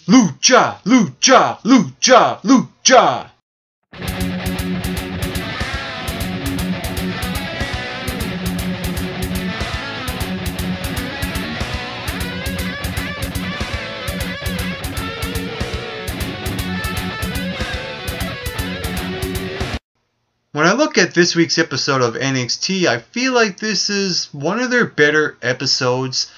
Lucha, lucha, lucha, lucha. When I look at this week's episode of NXT, I feel like this is one of their better episodes,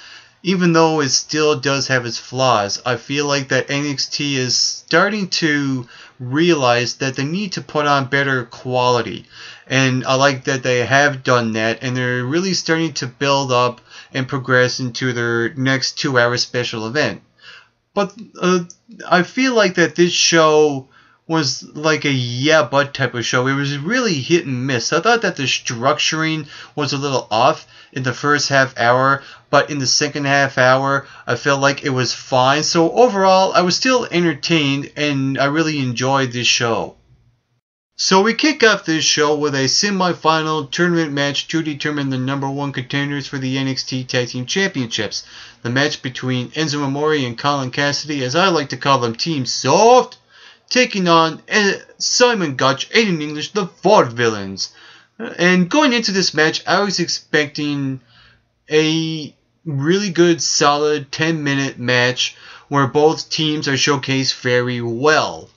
even though it still does have its flaws. I feel like that NXT is starting to realize that they need to put on better quality, and I like that they have done that, and they're really starting to build up and progress into their next 2-hour special event. But I feel like that this show was like a yeah but type of show. It was really hit and miss. I thought that the structuring was a little off in the first half hour, but in the second half hour I felt like it was fine. So overall I was still entertained and I really enjoyed this show. So we kick off this show with a semi-final tournament match to determine the number 1 contenders for the NXT Tag Team Championships. The match between Enzo Amore and Colin Cassidy, as I like to call them, Team Soft, taking on Simon Gotch and in English, the Vaudevillians. And going into this match, I was expecting a really good, solid 10-minute match where both teams are showcased very well.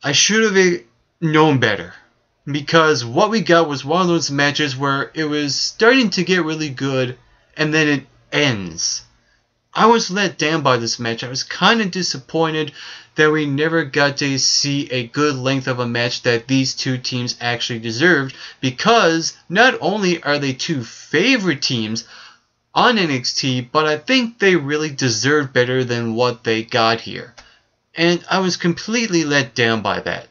I should have known better, because what we got was one of those matches where it was starting to get really good and then it ends. I was let down by this match. I was kind of disappointed that we never got to see a good length of a match that these two teams actually deserved, because not only are they two favorite teams on NXT, but I think they really deserve better than what they got here. And I was completely let down by that.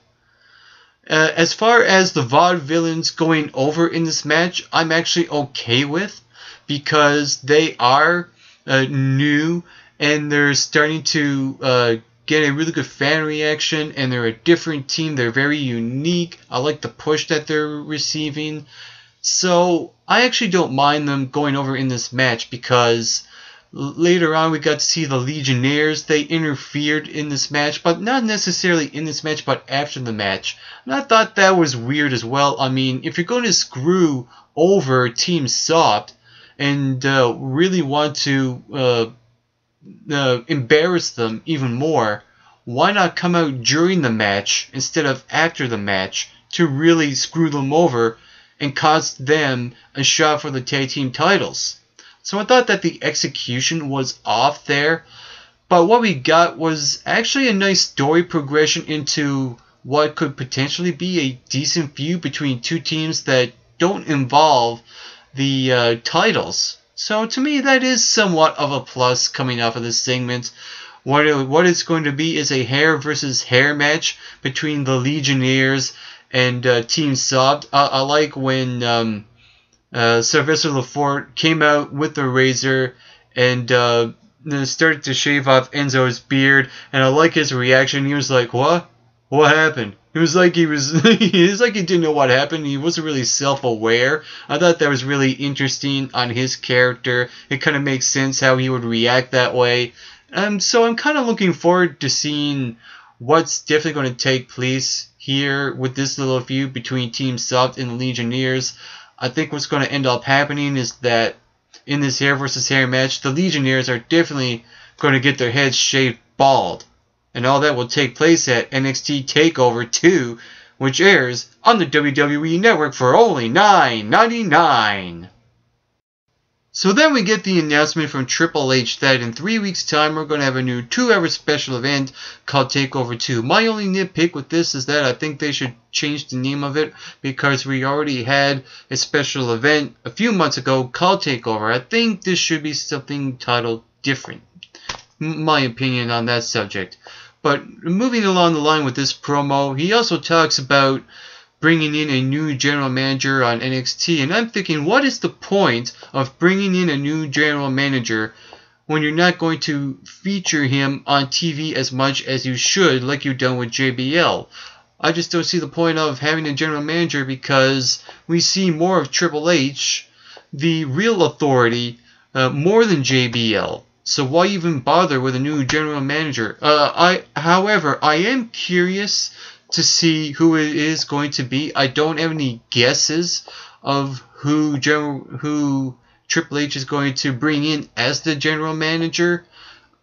As far as the Vaudevillians going over in this match, I'm actually okay with, because they are new and they're starting to get a really good fan reaction, and they're a different team. They're very unique. I like the push that they're receiving. So I actually don't mind them going over in this match, because later on we got to see the Legionnaires. They interfered in this match, but not necessarily in this match, but after the match. And I thought that was weird as well. I mean, if you're going to screw over Team Soft and really want to embarrass them even more, why not come out during the match instead of after the match to really screw them over and cost them a shot for the tag team titles? So I thought that the execution was off there, but what we got was actually a nice story progression into what could potentially be a decent feud between two teams that don't involve the titles. So to me, that is somewhat of a plus coming off of this segment. What it's going to be is a hair versus hair match between the Legionnaires and Team Soft. I like when Sylvester Lefort came out with the razor and started to shave off Enzo's beard, and I like his reaction. He was like, "What? What happened?" It was like he didn't know what happened. He wasn't really self-aware. I thought that was really interesting on his character. It kind of makes sense how he would react that way. So I'm kind of looking forward to seeing what's definitely going to take place here with this little feud between Team Soft and the Legionnaires. I think what's going to end up happening is that in this hair versus hair match, the Legionnaires are definitely going to get their heads shaved bald. And all that will take place at NXT TakeOver 2, which airs on the WWE Network for only $9.99. So then we get the announcement from Triple H that in 3 weeks' time we're going to have a new 2-hour special event called TakeOver 2. My only nitpick with this is that I think they should change the name of it, because we already had a special event a few months ago called TakeOver. I think this should be something titled different. My opinion on that subject. But moving along the line with this promo, he also talks about bringing in a new general manager on NXT, and I'm thinking, what is the point of bringing in a new general manager when you're not going to feature him on TV as much as you should, like you've done with JBL? I just don't see the point of having a general manager, because we see more of Triple H, the real authority, more than JBL. So why even bother with a new general manager? However, I am curious to see who it is going to be. I don't have any guesses of who Triple H is going to bring in as the general manager.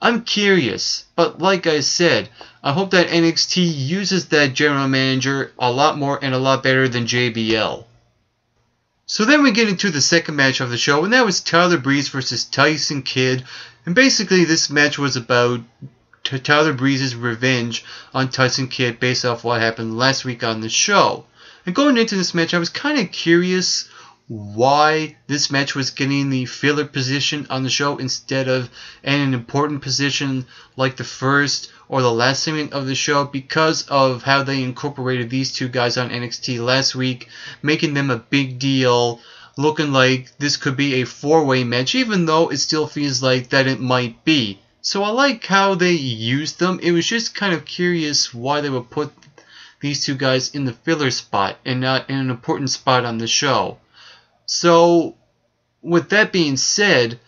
I'm curious, but like I said, I hope that NXT uses that general manager a lot more and a lot better than JBL. So then we get into the second match of the show, and that was Tyler Breeze versus Tyson Kidd. And basically this match was about Tyler Breeze's revenge on Tyson Kidd based off what happened last week on the show. And going into this match, I was kind of curious why this match was getting the filler position on the show instead of an important position like the first or the last segment of the show, because of how they incorporated these two guys on NXT last week, making them a big deal, looking like this could be a four-way match, even though it still feels like that it might be. So I like how they used them. It was just kind of curious why they would put these two guys in the filler spot and not in an important spot on the show. So, with that being said,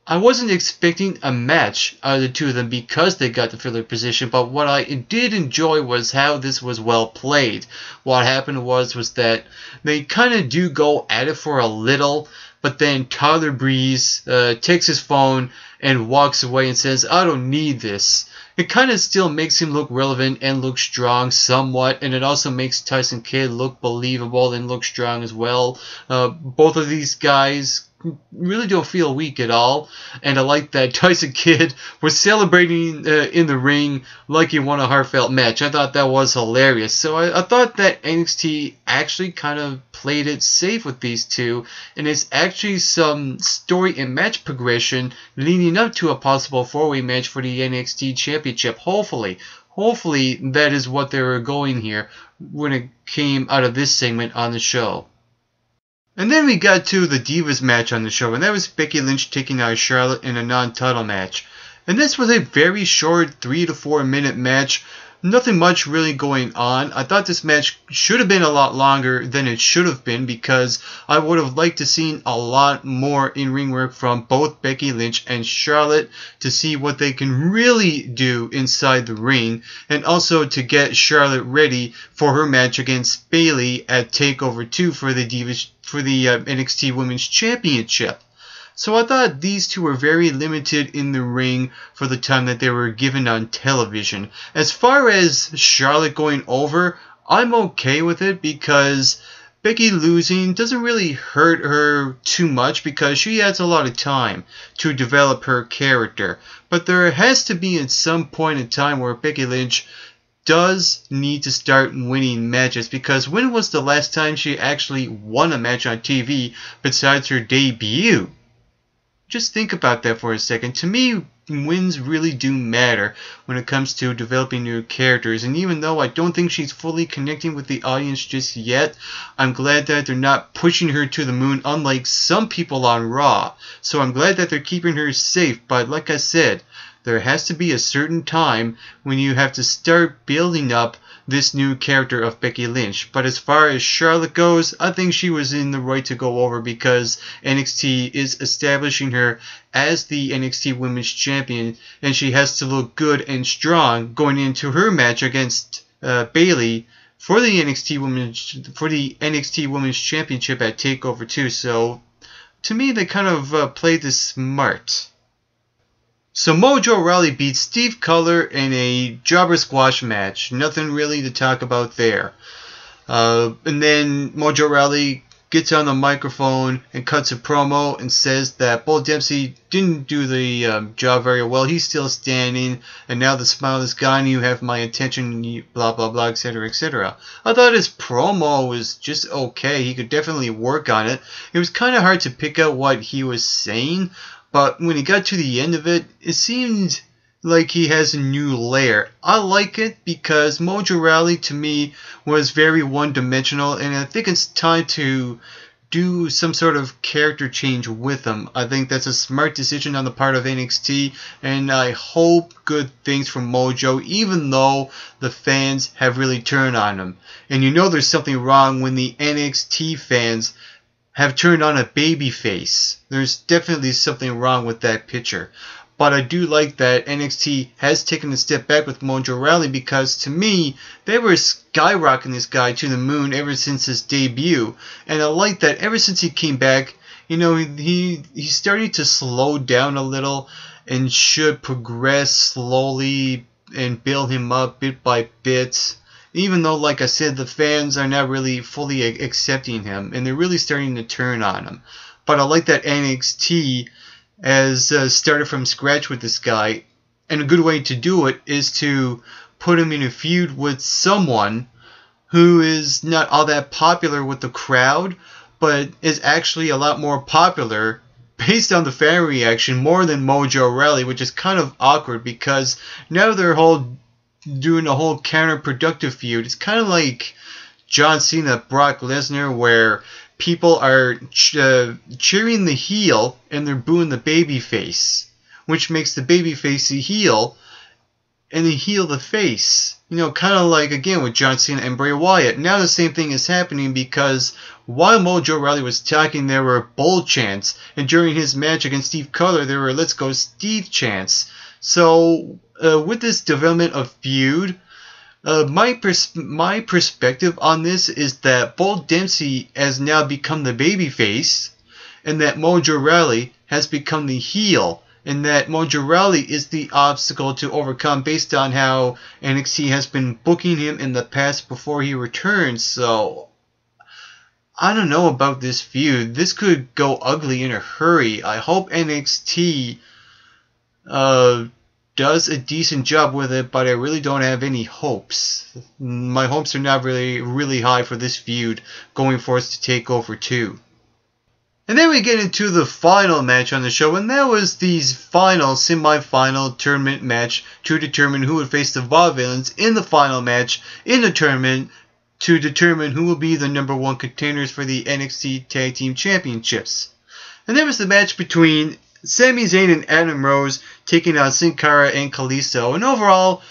I wasn't expecting a match out of the two of them because they got the filler position, but what I did enjoy was how this was well played. What happened was that they kind of do go at it for a little, but then Tyler Breeze takes his phone and walks away and says, "I don't need this." It kind of still makes him look relevant and look strong somewhat, and it also makes Tyson Kidd look believable and look strong as well. Both of these guys really don't feel weak at all, and I like that Tyson Kidd was celebrating in the ring like he won a heartfelt match. I thought that was hilarious. So I thought that NXT actually kind of played it safe with these two, and it's actually some story and match progression leading up to a possible four-way match for the NXT Championship. Hopefully that is what they were going here when it came out of this segment on the show. And then we got to the Divas match on the show, and that was Becky Lynch taking out Charlotte in a non-title match. And this was a very short 3 to 4 minute match. Nothing much really going on. I thought this match should have been a lot longer than it should have been, because I would have liked to seen a lot more in-ring work from both Becky Lynch and Charlotte to see what they can really do inside the ring, and also to get Charlotte ready for her match against Bayley at TakeOver 2 for the NXT Women's Championship. So I thought these two were very limited in the ring for the time that they were given on television. As far as Charlotte going over, I'm okay with it, because Becky losing doesn't really hurt her too much because she has a lot of time to develop her character. But there has to be at some point in time where Becky Lynch does need to start winning matches, because when was the last time she actually won a match on TV besides her debut? Just think about that for a second. To me, wins really do matter when it comes to developing new characters, and even though I don't think she's fully connecting with the audience just yet, I'm glad that they're not pushing her to the moon unlike some people on Raw. So I'm glad that they're keeping her safe, but like I said, there has to be a certain time when you have to start building up this new character of Becky Lynch. But as far as Charlotte goes, I think she was in the right to go over, because NXT is establishing her as the NXT Women's Champion, and she has to look good and strong going into her match against Bayley for the NXT Women's Championship at TakeOver 2. So to me, they kind of played this smart. So Mojo Rawley beats Steve Cutler in a jobber squash match. Nothing really to talk about there. And then Mojo Rawley gets on the microphone and cuts a promo and says that Bull Dempsey didn't do the job very well. He's still standing, and now the smile is gone. You have my attention, blah, blah, blah, etc., etc. I thought his promo was just okay. He could definitely work on it. It was kind of hard to pick out what he was saying, but when he got to the end of it, it seemed like he has a new layer. I like it because Mojo Rawley to me was very one-dimensional, and I think it's time to do some sort of character change with him. I think that's a smart decision on the part of NXT, and I hope good things from Mojo, even though the fans have really turned on him. And you know there's something wrong when the NXT fans have turned on a babyface. There's definitely something wrong with that picture. But I do like that NXT has taken a step back with Mojo Rawley, because to me, they were skyrocketing this guy to the moon ever since his debut. And I like that ever since he came back, you know, he's starting to slow down a little and should progress slowly and build him up bit by bit. Even though, like I said, the fans are not really fully accepting him, and they're really starting to turn on him. But I like that NXT has started from scratch with this guy, and a good way to do it is to put him in a feud with someone who is not all that popular with the crowd, but is actually a lot more popular based on the fan reaction more than Mojo Rawley, which is kind of awkward because now they're doing a whole counterproductive feud. It's kind of like John Cena, Brock Lesnar, where people are cheering the heel and they're booing the babyface, which makes the babyface the heel and the heel the face. You know, kind of like, again, with John Cena and Bray Wyatt. Now the same thing is happening, because while Mojo Rawley was talking, there were Bull chants, and during his match against Steve Cutler, there were Let's Go Steve chants. So, with this development of feud, my perspective on this is that Bull Dempsey has now become the babyface, and that Mojo Rawley has become the heel, and that Mojo Rawley is the obstacle to overcome based on how NXT has been booking him in the past before he returns. So, I don't know about this feud. This could go ugly in a hurry. I hope NXT does a decent job with it, but I really don't have any hopes. My hopes are not really high for this feud going forth to TakeOver 2. And then we get into the final match on the show, and that was the final semi-final tournament match to determine who would face the Vaudevillians in the final match in the tournament to determine who will be the number one contenders for the NXT Tag Team Championships. And there was the match between Sami Zayn and Adam Rose taking on Sin Cara and Kalisto. And overall,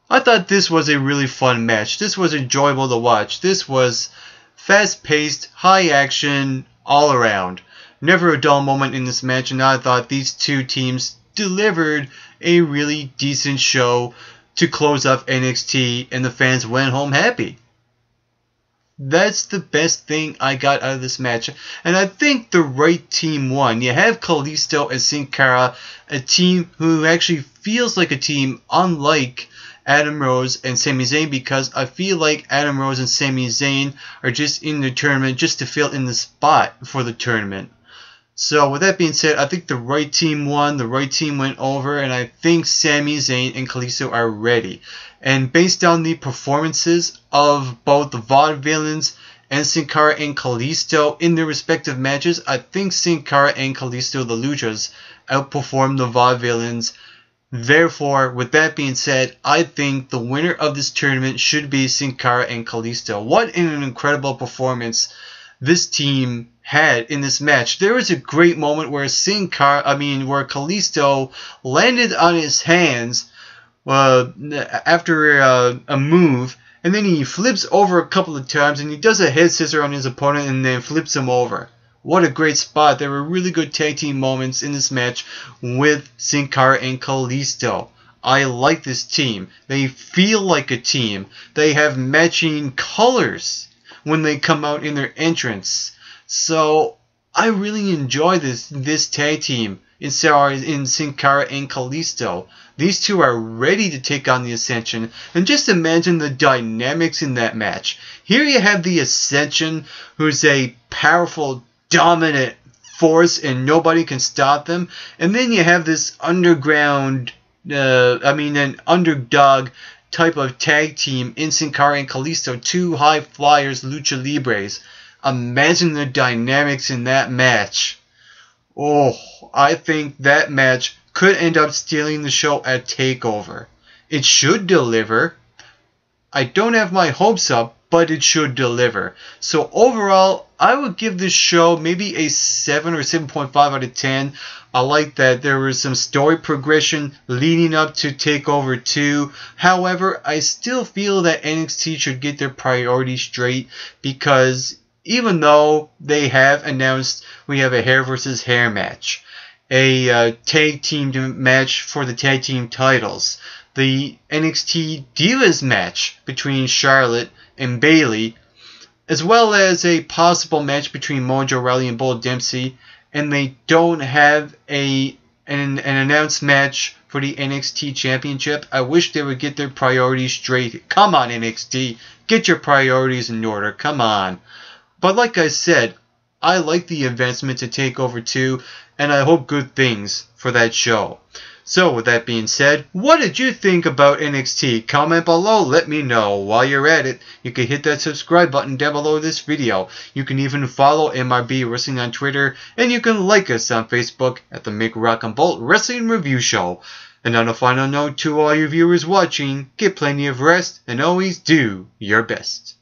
I thought this was a really fun match. This was enjoyable to watch. This was fast-paced, high-action, all around. Never a dull moment in this match, and I thought these two teams delivered a really decent show to close off NXT, and the fans went home happy. That's the best thing I got out of this match, and I think the right team won. You have Kalisto and Sin Cara, a team who actually feels like a team, unlike Adam Rose and Sami Zayn, because I feel like Adam Rose and Sami Zayn are just in the tournament just to fill in the spot for the tournament. So with that being said, I think the right team won, the right team went over, and I think Sami Zayn and Kalisto are ready. And based on the performances of both the Vaudevillians and Sin Cara and Kalisto in their respective matches, I think Sin Cara and Kalisto, the Luchas, outperformed the Vaudevillians. Therefore, with that being said, I think the winner of this tournament should be Sin Cara and Kalisto. What an incredible performance this team had in this match. There was a great moment where where Kalisto landed on his hands after a move, and then he flips over a couple of times, and he does a head scissor on his opponent and then flips him over. What a great spot. There were really good tag team moments in this match with Sin Cara and Kalisto. I like this team. They feel like a team. They have matching colors when they come out in their entrance. So I really enjoy this tag team in Sin Cara and Kalisto. These two are ready to take on the Ascension, and just imagine the dynamics in that match. Here you have the Ascension, who's a powerful, dominant force, and nobody can stop them. And then you have this an underdog type of tag team in Sin Cara and Kalisto, two high flyers, lucha libres. Imagine the dynamics in that match. Oh, I think that match could end up stealing the show at TakeOver. It should deliver. I don't have my hopes up, but it should deliver. So overall, I would give this show maybe a 7 or 7.5 out of 10. I like that there was some story progression leading up to TakeOver 2. However, I still feel that NXT should get their priorities straight, because even though they have announced we have a hair versus hair match, a tag team match for the tag team titles, the NXT Divas match between Charlotte and Bayley, as well as a possible match between Mojo Rawley and Bull Dempsey, and they don't have an announced match for the NXT Championship. I wish they would get their priorities straight. Come on, NXT. Get your priorities in order. Come on. But like I said, I like the advancement to TakeOver 2, and I hope good things for that show. So with that being said, what did you think about NXT? Comment below, let me know. While you're at it, you can hit that subscribe button down below this video. You can even follow MRB Wrestling on Twitter, and you can like us on Facebook at the Mick Rock and Bolt Wrestling Review Show. And on a final note to all you viewers watching, get plenty of rest and always do your best.